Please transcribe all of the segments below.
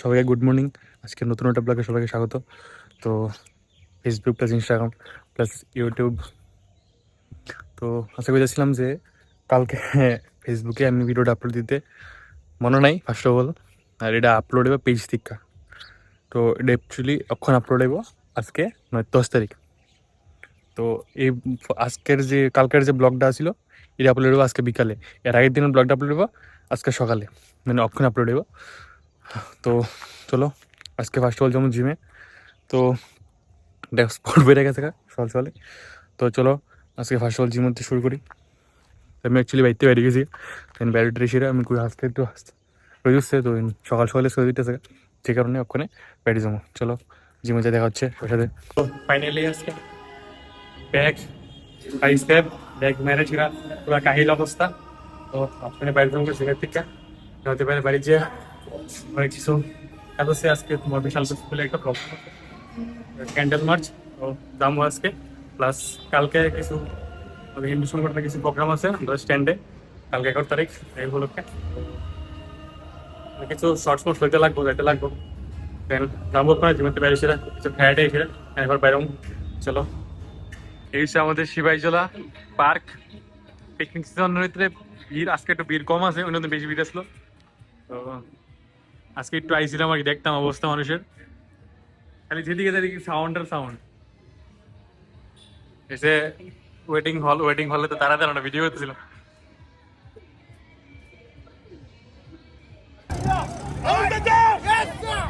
সবাইকে good morning. আজকে নতুন একটা ব্লগে সবাইকে স্বাগত। তো Facebook plus Instagram plus YouTube, তো আশা করছিলাম যে কালকে ফেসবুকে আমি ভিডিওটা আপলোড দিতে মনে নাই ফার্স্ট অফ অল। আর এটা আপলোড হইব পেজ থেকে। তো এটা অ্যাকচুয়ালি এখন আপলোড হইব আজকে 10 তারিখ। তো এই আজকের যে কালকের যে ব্লগটা ছিল এটা আপলোড হইব আজকে বিকালে। এর আগের দিনের ব্লগটা আপলোড হইব আজকে সকালে, মানে অক্ষণ আপলোড হইব। তো চলো আজকে ফার্স্ট অফ অল যেমন জিমে, তো স্পট বেড়ে গেছে সকাল সকালে। তো চলো আজকে ফার্স্ট অফ অল জিম হতে শুরু করি। আমি অ্যাকচুয়ালি বাড়িতে বেরিয়ে গেছি, ব্যারিটা এসে আমি খুব হাসতে একটু হয়ে যাচ্ছে। তো সকাল সকালে শুয়ে দিতেছে, যে কারণে ওখানে বেরিয়ে যাবো। চলো জিমে যা দেখা হচ্ছে ওর সাথে। তো ফাইনালি আজকে ব্যাগ স্টেপ ব্যাগ মেরে ছিল, পুরো কাহিল অবস্থা। তো ওখানে বাইরে যাবো জিমের থেকে, হতে পারে বাড়ি যে অনেক কিছু কাজ আছে। আজকে তোমার বিশাল স্কুলে একটা প্রবলেম আছে, ক্যান্ডেল মার্চ। তো যাবো আজকে, প্লাস কালকে কিছু হিন্দু সংগঠনের কিছু প্রোগ্রাম আছে আমাদের স্ট্যান্ডে, কালকে 11 তারিখ এই উপলক্ষে। কিছু শর্টস মোট হইতে লাগবো, যাইতে লাগবো। দেন যাবো ওখানে জিমেতে বাইরে সেরা কিছু ফ্রাইডে এসে একবার বাইরম। চলো এই হচ্ছে আমাদের সিপাহীজলা পার্ক। পিকনিক সিজনের ভিতরে ভিড়, আজকে একটু ভিড় কম আছে, অন্য বেশি ভিড় আসলো। তো আজকে একটু আইছিলাম আর কি, দেখতাম অবস্থা মানুষের, খালি যেদিকে যেদিকে সাউন্ড আর সাউন্ড। এসে ওয়েটিং হলে তো তারা না ভিডিও করতেছিল। Hold the door! Yes, sir!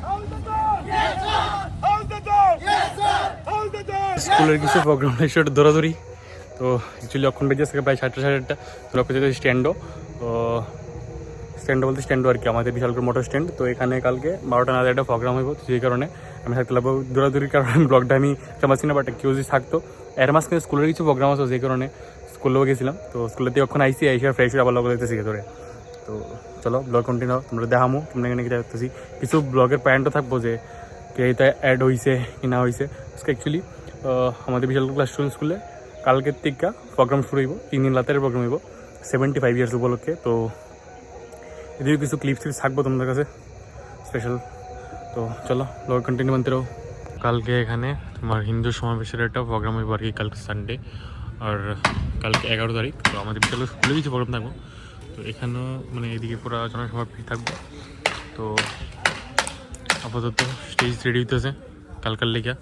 Hold the door! Yes, sir! Hold the door! Yes, sir! Hold the door! স্কুলের কিছু প্রোগ্রাম সেটা দৌড়াদৌড়ি। তো অ্যাকচুয়ালি অক্ষণ বেজে আসছে প্রায় 7:30। তো লক্ষ্য যেতে স্ট্যান্ডও, তো স্ট্যান্ড বলতে স্ট্যান্ডও আর কি, আমাদের বিশাল করে মোটর স্ট্যান্ড। তো এখানে কালকে 12টা নাগাদ একটা প্রোগ্রাম হইব, সেই কারণে আমি থাকতে লাগবো। দৌড়াদৌড়ির কারণে ব্লগটা আমি চামাচ্ছি না, বাট কেউ যদি থাকতো। এর মাঝখানে স্কুলের কিছু প্রোগ্রাম আছে, সেই কারণে স্কুলেও গেছিলাম। তো স্কুলের থেকে অক্ষণ আইসি ফ্রেশ হয়ে আবার লগ যেতেছি ধরে। তো চলো ব্লগ কন্টিনিউ, তোমরা দেখামো তোমরা এখানে কি দেখতেছি। কিছু ব্লগের পয়েন্টও থাকবো যে কে এটা অ্যাড হয়েছে কি না হয়েছে। আজকে অ্যাকচুয়ালি আমাদের বিশাল ক্লাস স্কুলে কালকের থেকে প্রোগ্রাম শুরু হইব, 3 দিন রাতের প্রোগ্রাম হইব 75 ইয়ার্স উপলক্ষে। তো এদিকে কিছু ক্লিপস থাকবো তোমাদের কাছে স্পেশাল। তো চলো ব্লগ কন্টিনিউ মানতে রো। কালকে এখানে তোমার হিন্দু সমাবেশের একটা প্রোগ্রাম হইব আর কি, কালকে সানডে। আর কালকে 11 তারিখ। তো আমাদের বিশাল স্কুলে কিছু প্রোগ্রাম থাকবো। তো এখানেও মানে এদিকে পুরো জনসভা থাকবো। তো আপাতত স্টেজ রেডি হইতেছে কালকার লেখা।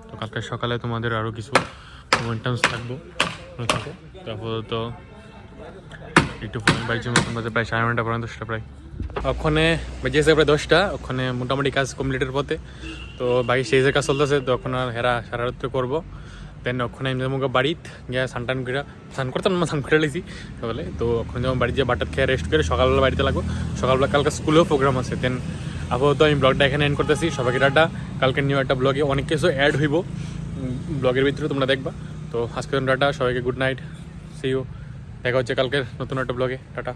তো কালকে সকালে তোমাদের আরও কিছু মোমেন্টামস থাকবো। তো আপাতত একটু ফোন বাইক জমে তোমাদের প্রায় 9:30 পর্যন্ত, সেটা প্রায় ওখানে বেজেছে প্রায় 10টা। ওখানে মোটামুটি কাজ কমপ্লিটের পথে। তো বাকি স্টেজের কাজ চলতেছে, তো ওখানে হেরা সারা রাত্রে করবো। দেন ওখানে আমি যেমন বাড়িতে গিয়ে স্নান করতাম না, স্নান করে লেছি সকালে। তো ওখানে যেমন বাড়িতে গিয়ে বাটার খেয়ে রেস্ট করে সকালবেলা বাড়িতে লাগবো। সকালবেলা কালকে স্কুলেও প্রোগ্রাম আছে। দেন আপাতত আমি ব্লগটা এখানে এন্ড করতেছি। সবাইকে টাটা। কালকে নিউ একটা ব্লগে অনেক কিছু অ্যাড হইব ব্লগের ভিতরে, তোমরা দেখবা। তো আজকে টাটা, সবাইকে গুড নাইট, সি ইউ। দেখা হচ্ছে কালকের নতুন একটা ব্লগে, টাটা।